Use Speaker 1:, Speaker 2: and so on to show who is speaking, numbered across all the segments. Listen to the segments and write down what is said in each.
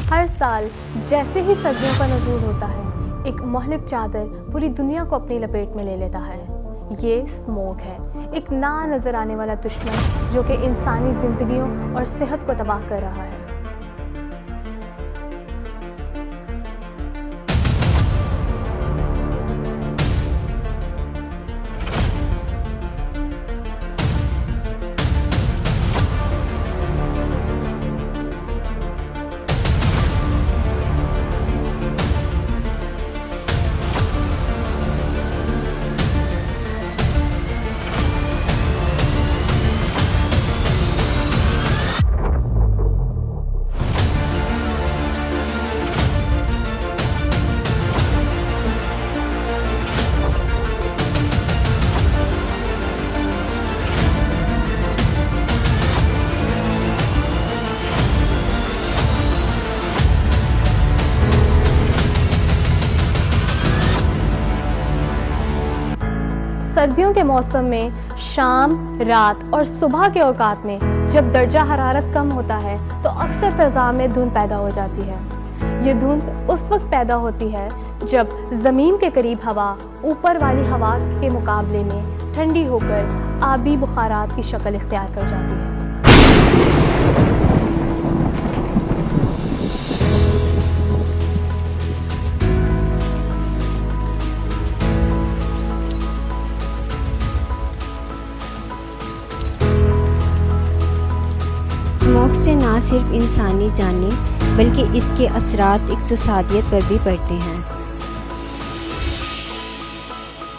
Speaker 1: हर साल जैसे ही सर्दियों का नज़ूल होता है, एक मोहलिक चादर पूरी दुनिया को अपनी लपेट में ले लेता है। ये स्मोक है, एक ना नज़र आने वाला दुश्मन जो कि इंसानी ज़िंदगियों और सेहत को तबाह कर रहा है। सर्दियों के मौसम में शाम, रात और सुबह के औकात में जब दर्जा हरारत कम होता है तो अक्सर फ़िज़ा में धुंध पैदा हो जाती है। ये धुंध उस वक्त पैदा होती है जब ज़मीन के करीब हवा ऊपर वाली हवा के मुकाबले में ठंडी होकर आबी बुखारात की शक्ल इख्तियार कर जाती है।
Speaker 2: स्मोक से ना सिर्फ इंसानी जानें बल्कि इसके असरात इक़्तिसादियत पर भी पड़ते हैं।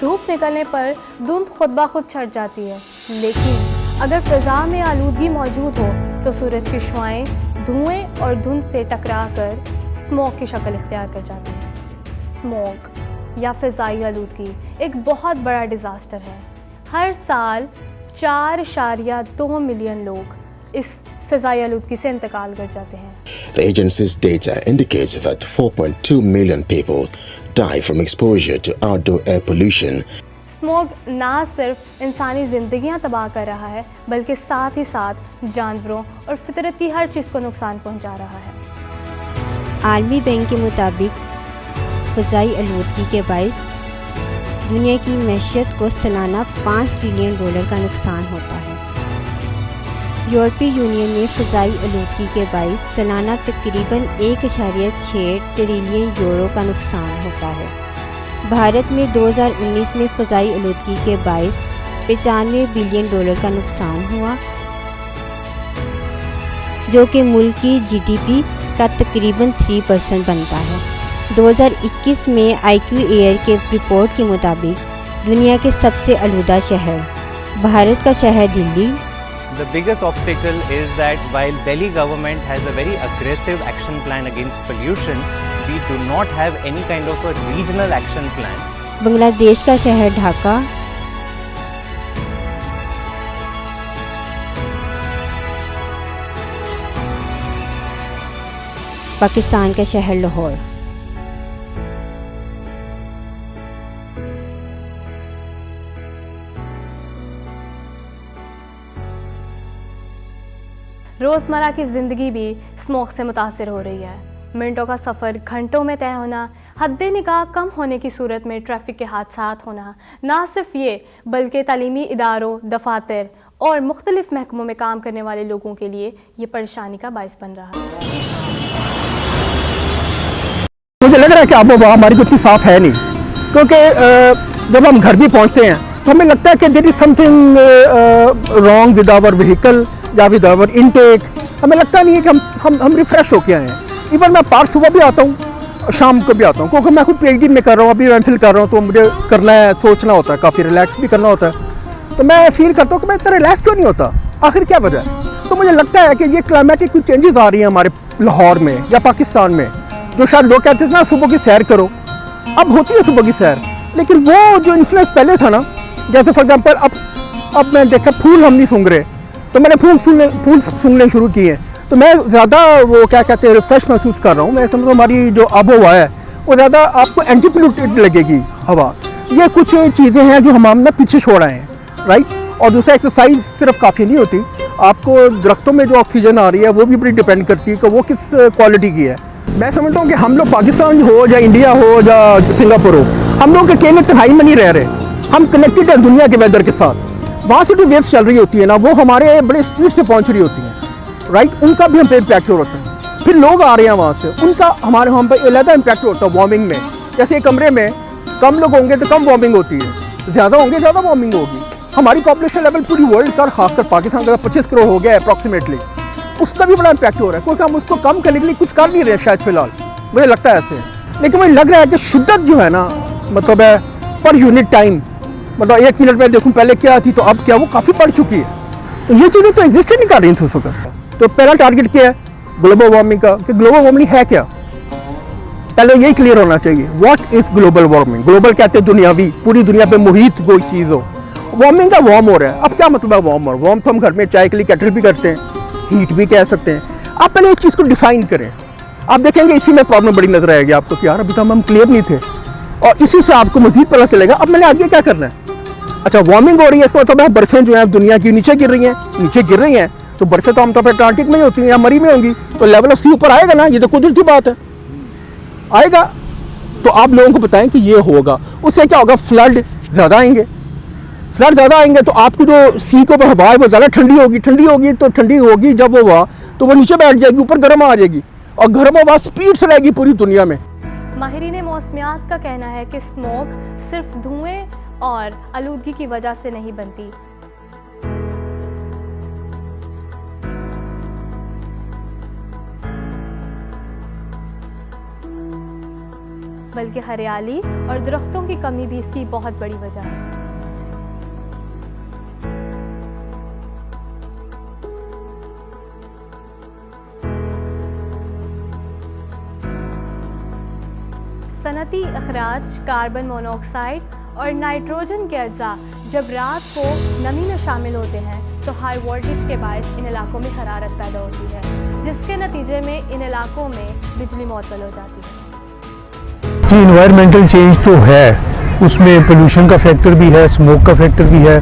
Speaker 1: धूप निकलने पर धुंध खुद ब खुद छट जाती है, लेकिन अगर फ़िज़ा में आलूदगी मौजूद हो तो सूरज की शुआएं धुएं और धुंध से टकरा कर स्मोक की शक्ल इख्तियार कर जाती है। स्मोक या फ़िज़ाई आलूदगी एक बहुत बड़ा डिज़ास्टर है। हर साल 4.2 मिलियन लोग इस फ़िज़ाई आलूदगी से इंतकाल कर जाते हैं।
Speaker 3: The agency's data indicates that 4.2 million people die from exposure to outdoor air pollution.
Speaker 1: Smoke ना सिर्फ इंसानी ज़िंदगियां तबाह कर रहा है बल्कि साथ ही साथ जानवरों और फितरत की हर चीज़ को नुकसान पहुंचा रहा है।
Speaker 2: आलमी बैंक के मुताबिक फ़िज़ाई आलूदगी के बाइस दुनिया की मैशियत को सालाना $5 ट्रिलियन का नुकसान होता है। यूरोपीय यूनियन में फ़िज़ाई आलूदगी के बाइस सालाना तकरीबन 1.6 ट्रिलियन यूरो का नुकसान होता है। भारत में 2019 में फ़िज़ाई आलूदगी के बाइस $95 बिलियन का नुकसान हुआ, जो कि मुल्क की GDP का तकरीबन 3% बनता है। 2021 में IQ एयर के रिपोर्ट के मुताबिक दुनिया के सबसे आलूदा शहर भारत का शहर Delhi.
Speaker 4: The biggest obstacle is that while Delhi government has a very aggressive action plan against pollution, we do not have any kind of a regional action plan.
Speaker 2: Bangladesh का शहर ढाका, पाकिस्तान का शहर लाहौर।
Speaker 1: रोज़मर्रा की ज़िंदगी भी स्मोक से मुतासिर हो रही है। मिनटों का सफ़र घंटों में तय होना, हद्दे निगाह कम होने की सूरत में ट्रैफिक के हादसात होना, ना सिर्फ ये बल्कि तालीमी इदारों, दफातर और मुख्तलिफ महकमों में काम करने वाले लोगों के लिए ये परेशानी का बाइस बन रहा है।
Speaker 5: मुझे लग रहा है कि आबो हवा हमारी इतनी साफ़ है नहीं, क्योंकि जब हम घर भी पहुंचते हैं तो हमें लगता है कि there is something wrong with our vehicle या विद आवर इनटेक। हमें लगता नहीं है कि हम रिफ़्रेश होके आए हैं। इवन मैं पार्क सुबह भी आता हूँ, शाम को भी आता हूँ, क्योंकि मैं खुद PhD में कर रहा हूँ, अभी एमफिल कर रहा हूँ, तो मुझे करना है, सोचना होता है, काफ़ी रिलैक्स भी करना होता है। तो मैं फील करता हूँ कि मैं इतना रिलैक्स क्यों नहीं होता, आखिर क्या वजह है। तो मुझे लगता है कि ये क्लाइमेटिक कुछ चेंजेस आ रही हैं हमारे लाहौर में या पाकिस्तान में, जो शायद लोग कहते थे ना सुबह की सैर करो, अब होती है सुबह की सैर, लेकिन वो जो इन्फ्लुएंस पहले था ना, जैसे फॉर एग्जांपल अब मैं देखा फूल हम नहीं सूंघ रहे, तो मैंने फूल सूंघने शुरू किए, तो मैं ज़्यादा वो क्या कहते हैं रिफ्रेश महसूस कर रहा हूँ। मैं समझता हूँ हमारी जो आबो हवा है वो ज़्यादा आपको एंटी पोल्यूटेड लगेगी हवा। ये कुछ चीज़ें हैं जो हम ना पीछे छोड़ आए हैं, राइट। और दूसरा, एक्सरसाइज सिर्फ काफ़ी नहीं होती, आपको दरख्तों में जो ऑक्सीजन आ रही है वो भी बड़ी डिपेंड करती है कि वो किस क्वालिटी की है। मैं समझता हूँ कि हम लोग पाकिस्तान हो या इंडिया हो या सिंगापुर हो, हम लोग अकेले तन्हाई में नहीं रह रहे, हम कनेक्टेड हैं दुनिया के वेदर के साथ। वहाँ से जो वेव्स चल रही होती है ना, वो हमारे बड़े स्पीड से पहुँच रही होती हैं, राइट। उनका भी हम पे इम्पैक्ट होता है। फिर लोग आ रहे हैं वहाँ से, उनका हमारे हम पे अलग इम्पैक्ट होता है वार्मिंग में। जैसे कमरे में कम लोग होंगे तो कम वार्मिंग होती है, ज़्यादा होंगे ज़्यादा वार्मिंग होगी। हमारी पॉपुलेशन लेवल पूरी वर्ल्ड का, खासकर पाकिस्तान का 25 करोड़ हो गया अप्रॉक्सीमेटली, उसका भी बड़ा इम्पैक्ट हो रहा है, क्योंकि हम उसको कम करने के लिए कुछ कर नहीं रहे शायद फ़िलहाल, मुझे लगता है ऐसे। लेकिन मुझे लग रहा है कि शिद्दत जो है ना, मतलब है पर यूनिट टाइम, मतलब 1 मिनट में देखूँ पहले क्या थी तो अब क्या, वो काफ़ी बढ़ चुकी है। तो ये चीज़ें तो एग्जिस्ट ही नहीं कर रही थी उस वक्त। तो पहला टारगेट क्या है ग्लोबल वार्मिंग का, कि ग्लोबल वार्मिंग है क्या, पहले यही क्लियर होना चाहिए। What is global warming? Global कहते हैं दुनियावी, पूरी दुनिया पे मुहित कोई चीज़ हो। वार्मिंग का वार्म हो रहा है, अब क्या मतलब है वार्म? और वार्म तो हम घर में चाय के लिए केटल भी करते हैं, हीट भी कह सकते हैं। आप पहले इस चीज़ को डिफाइन करें, आप देखेंगे इसी में प्रॉब्लम बड़ी नजर आएगी आपको कि यार अभी तो हम क्लियर नहीं थे, और इसी से आपको मजीद पता चलेगा अब मैंने आगे क्या करना है। अच्छा, वार्मिंग हो रही है, इसका मतलब है बर्फें जो है दुनिया की नीचे गिर रही हैं, तो बर्फें तो आमतौर पर अटलांटिक में ही होती हैं या मरी में होंगी, तो लेवल ऑफ सी ऊपर आएगा ना, ये तो कुदरती बात है, आएगा। तो आप लोगों को बताएं कि ये होगा, उससे क्या होगा, फ्लड ज़्यादा आएंगे। फ्लड ज़्यादा आएंगे तो आपकी जो सी के ऊपर हवा है वो ज़्यादा ठंडी होगी, तो ठंडी होगी जब वो हवा तो वो नीचे बैठ जाएगी, ऊपर गर्म आ जाएगी, और गर्म हवा स्पीड से रहेगी पूरी दुनिया में।
Speaker 1: माहिरीन मौसमियात का कहना है कि स्मोक सिर्फ धुएं और आलूदगी की वजह से नहीं बनती, बल्कि हरियाली और दरख्तों की कमी भी इसकी बहुत बड़ी वजह है। सनती अखराज, कार्बन मोनोऑक्साइड और नाइट्रोजन के अज्जा जब रात को नमी में शामिल होते हैं तो हाई वोल्टेज के बायस इन इलाकों में हरारत पैदा होती है, जिसके नतीजे में इन इलाकों में बिजली मुअत्तल हो जाती है।
Speaker 6: जी, इन्वायरमेंटल चेंज तो है, उसमें पोल्यूशन का फैक्टर भी है, स्मोक का फैक्टर भी है,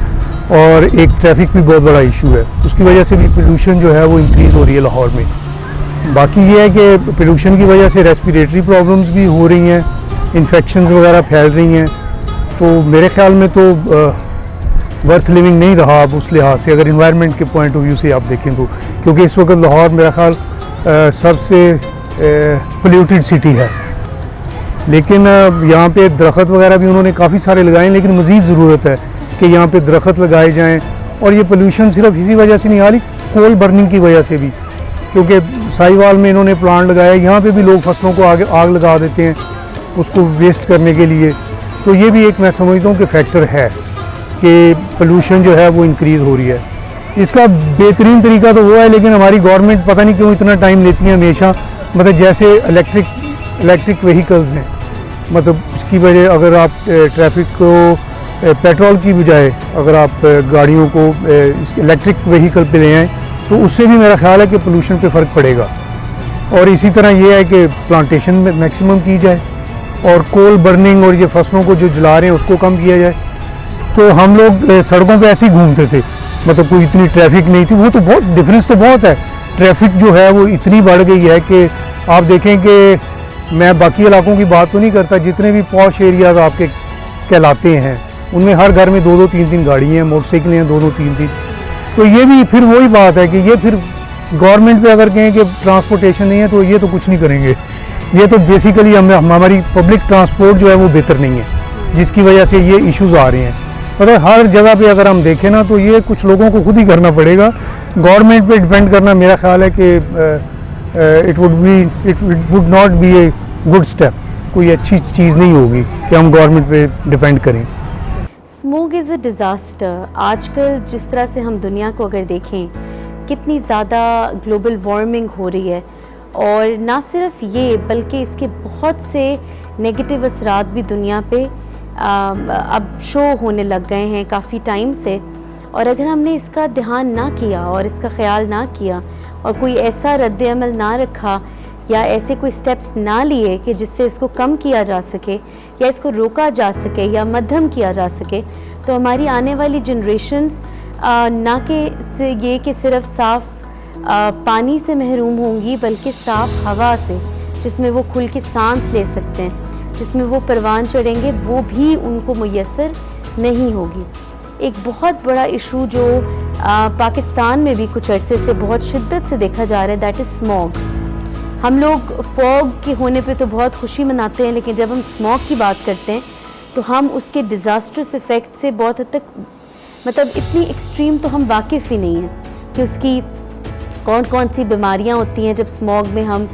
Speaker 6: और एक ट्रैफिक भी बहुत बड़ा इशू है। उसकी वजह से भी पोल्यूशन जो है वो इंक्रीज़ हो रही है लाहौर में। बाकी ये है कि पोल्यूशन की वजह से रेस्पिरेटरी प्रॉब्लम्स भी हो रही हैं, इन्फेक्शंस वगैरह फैल रही हैं, तो मेरे ख्याल में तो वर्थ लिविंग नहीं रहा अब उस लिहाज से, अगर इन्वायरमेंट के पॉइंट ऑफ व्यू से आप देखें तो। क्योंकि इस वक्त लाहौर मेरा ख्याल सबसे पोल्यूटेड सिटी है, लेकिन यहाँ पे दरख्त वगैरह भी उन्होंने काफ़ी सारे लगाए हैं, लेकिन मज़ीद ज़रूरत है कि यहाँ पे दरख्त लगाए जाएँ। और ये पोल्यूशन सिर्फ इसी वजह से नहीं आ रही, कोल बर्निंग की वजह से भी, क्योंकि साहिवाल में इन्होंने प्लांट लगाया, यहाँ पे भी लोग फसलों को आग लगा देते हैं उसको वेस्ट करने के लिए। तो ये भी एक मैं समझता हूँ कि फैक्टर है कि पोल्यूशन जो है वो इंक्रीज़ हो रही है। इसका बेहतरीन तरीका तो वो है, लेकिन हमारी गवर्नमेंट पता नहीं क्यों इतना टाइम लेती है हमेशा, मतलब जैसे इलेक्ट्रिक व्हीकल्स हैं, मतलब उसकी वजह अगर आप ट्रैफिक को पेट्रोल की बजाय अगर आप गाड़ियों को इस इलेक्ट्रिक व्हीकल पे ले आएँ तो उससे भी मेरा ख्याल है कि पोल्यूशन पे फ़र्क पड़ेगा। और इसी तरह ये है कि प्लांटेशन में मैक्सिमम की जाए, और कोल बर्निंग और ये फसलों को जो जला रहे हैं उसको कम किया जाए। तो हम लोग सड़कों पे ऐसे ही घूमते थे, मतलब कोई इतनी ट्रैफिक नहीं थी, वो तो बहुत डिफरेंस तो बहुत है। ट्रैफिक जो है वो इतनी बढ़ गई है कि आप देखें कि मैं बाकी इलाकों की बात तो नहीं करता, जितने भी पॉश एरियाज़ आपके कहलाते हैं उनमें हर घर में 2-2 3-3 गाड़ियाँ हैं, मोटरसाइकिलें हैं 2-2 3-3। तो ये भी फिर वही बात है कि ये फिर गवर्नमेंट पे अगर कहें कि ट्रांसपोर्टेशन नहीं है तो ये तो कुछ नहीं करेंगे। ये तो बेसिकली हमारी पब्लिक ट्रांसपोर्ट जो है वो बेहतर नहीं है, जिसकी वजह से ये इश्यूज़ आ रहे हैं। मतलब हर जगह पे अगर हम देखें ना तो ये कुछ लोगों को खुद ही करना पड़ेगा, गवर्नमेंट पे डिपेंड करना मेरा ख्याल है कि it would not be a good step, कोई अच्छी चीज़ नहीं होगी कि हम गवर्नमेंट पे डिपेंड करें।
Speaker 7: Smoke is a disaster. आजकल जिस तरह से हम दुनिया को अगर देखें कितनी ज़्यादा ग्लोबल वार्मिंग हो रही है, और ना सिर्फ ये बल्कि इसके बहुत से नेगेटिव असरात भी दुनिया पे अब शो होने लग गए हैं काफ़ी टाइम से। और अगर हमने इसका ध्यान ना किया और इसका ख्याल ना किया और कोई ऐसा रद्द अमल ना रखा या ऐसे कोई स्टेप्स ना लिए कि जिससे इसको कम किया जा सके या इसको रोका जा सके या मध्यम किया जा सके, तो हमारी आने वाली जनरेशन्स ना कि ये कि सिर्फ साफ़ पानी से महरूम होंगी बल्कि साफ़ हवा से, जिसमें वो खुल के सांस ले सकते हैं, जिसमें वो परवान चढ़ेंगे, वो भी उनको मुयस्सर नहीं होगी। एक बहुत बड़ा इशू जो पाकिस्तान में भी कुछ अरसे से बहुत शिद्दत से देखा जा रहा है, दैट इज़ स्मॉग। हम लोग फॉग के होने पे तो बहुत खुशी मनाते हैं, लेकिन जब हम स्मॉग की बात करते हैं तो हम उसके डिज़ास्टर्स इफ़ेक्ट से बहुत हद तक, मतलब इतनी एक्सट्रीम तो हम वाकिफ़ ही नहीं हैं कि उसकी कौन कौन सी बीमारियां होती हैं जब स्मॉग में हम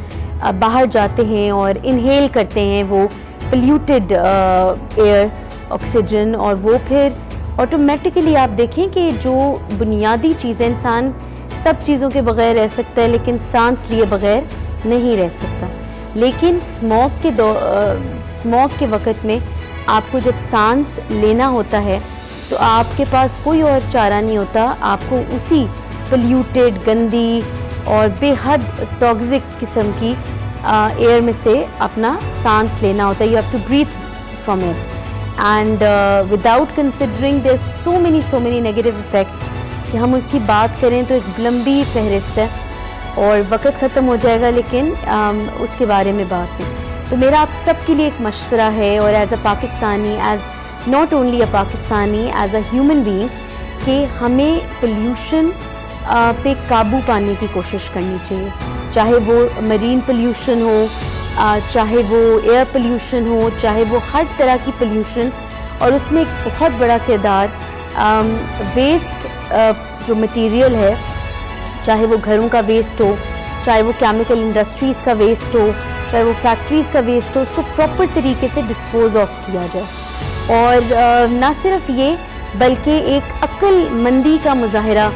Speaker 7: बाहर जाते हैं और इनहेल करते हैं वो पोल्यूटेड एयर, ऑक्सीजन, और वो फिर ऑटोमेटिकली आप देखें कि जो बुनियादी चीज़ें, इंसान सब चीज़ों के बग़ैर रह सकता है लेकिन सांस लिए बग़ैर नहीं रह सकता। लेकिन स्मॉग के वक़्त में आपको जब सांस लेना होता है तो आपके पास कोई और चारा नहीं होता, आपको उसी पोल्यूटेड, गंदी और बेहद टॉक्सिक किस्म की एयर में से अपना सांस लेना होता है। You have to breathe from it and without considering their so many negative effects कि हम उसकी बात करें तो एक लंबी फहरिस्त है और वक्त ख़त्म हो जाएगा, लेकिन उसके बारे में बात नहीं। तो मेरा आप सब के लिए एक मशवरा है, और as a Pakistani, as not only a Pakistani, as a human being, कि हमें पोल्यूशन पे काबू पाने की कोशिश करनी चाहिए। चाहे वो मरीन पोल्यूशन हो, चाहे वो एयर पोल्यूशन हो, चाहे वो हर तरह की पोल्यूशन, और उसमें एक बहुत बड़ा किरदार वेस्ट जो मटेरियल है, चाहे वो घरों का वेस्ट हो, चाहे वो केमिकल इंडस्ट्रीज़ का वेस्ट हो, चाहे वो फैक्ट्रीज़ का वेस्ट हो, उसको प्रॉपर तरीके से डिस्पोज ऑफ किया जाए। और ना सिर्फ ये, बल्कि एक अक्लमंदी का मुजाहरा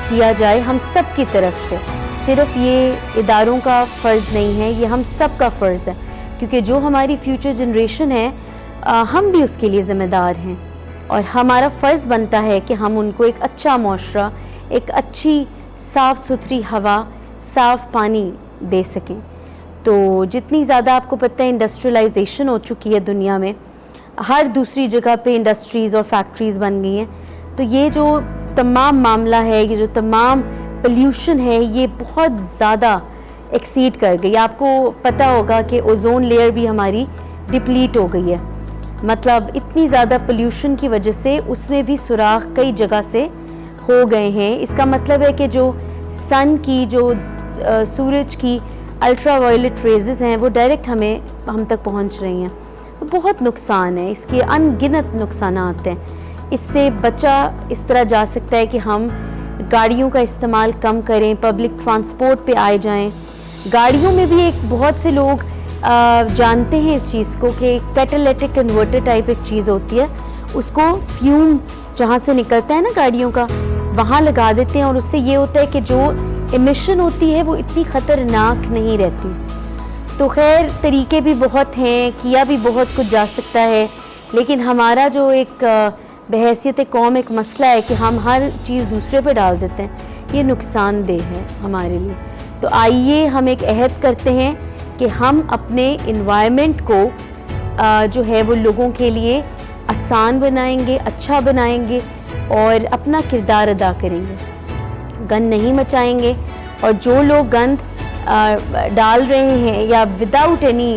Speaker 7: किया जाए हम सब की तरफ से। सिर्फ ये इदारों का फ़र्ज़ नहीं है, ये हम सब का फ़र्ज़ है, क्योंकि जो हमारी फ्यूचर जनरेशन है हम भी उसके लिए ज़िम्मेदार हैं, और हमारा फ़र्ज़ बनता है कि हम उनको एक अच्छा माशरा, एक अच्छी साफ़ सुथरी हवा, साफ़ पानी दे सकें। तो जितनी ज़्यादा आपको पता है इंडस्ट्रियलाइजेशन हो चुकी है दुनिया में, हर दूसरी जगह पे इंडस्ट्रीज़ और फैक्ट्रीज़ बन गई हैं, तो ये जो तमाम मामला है, ये जो तमाम पोल्यूशन है, ये बहुत ज़्यादा एक्सीड कर गई। आपको पता होगा कि ओज़ोन लेयर भी हमारी डिप्लीट हो गई है, मतलब इतनी ज़्यादा पोल्यूशन की वजह से उसमें भी सुराख कई जगह से हो गए हैं। इसका मतलब है कि जो सन की, जो सूरज की अल्ट्रा वायलेट रेजेस हैं, वो डायरेक्ट हम तक पहुंच रही हैं। तो बहुत नुकसान है, इसके अनगिनत नुकसान हैं। इससे बचा इस तरह जा सकता है कि हम गाड़ियों का इस्तेमाल कम करें, पब्लिक ट्रांसपोर्ट पे आए जाएं। गाड़ियों में भी एक बहुत से लोग जानते हैं इस चीज़ को कि कैटालिटिक कन्वर्टर टाइप एक चीज़ होती है, उसको फ्यूम जहाँ से निकलता है ना गाड़ियों का, वहाँ लगा देते हैं, और उससे ये होता है कि जो एमिशन होती है वो इतनी ख़तरनाक नहीं रहती। तो खैर तरीके भी बहुत हैं, किया भी बहुत कुछ जा सकता है, लेकिन हमारा जो एक बहैसियत कौम एक मसला है कि हम हर चीज़ दूसरे पे डाल देते हैं, ये नुकसानदेह है हमारे लिए। तो आइए हम एक अहद करते हैं कि हम अपने इन्वायरमेंट को जो है वो लोगों के लिए आसान बनाएंगे, अच्छा बनाएंगे, और अपना किरदार अदा करेंगे, गंद नहीं मचाएंगे। और जो लोग गंद डाल रहे हैं या विदाउट एनी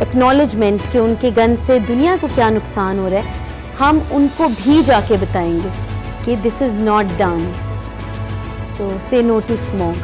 Speaker 7: एक्नॉलेजमेंट कि उनके गंद से दुनिया को क्या नुकसान हो रहा है, हम उनको भी जाके बताएंगे कि दिस इज़ नॉट डन। तो से नो टू स्मोक।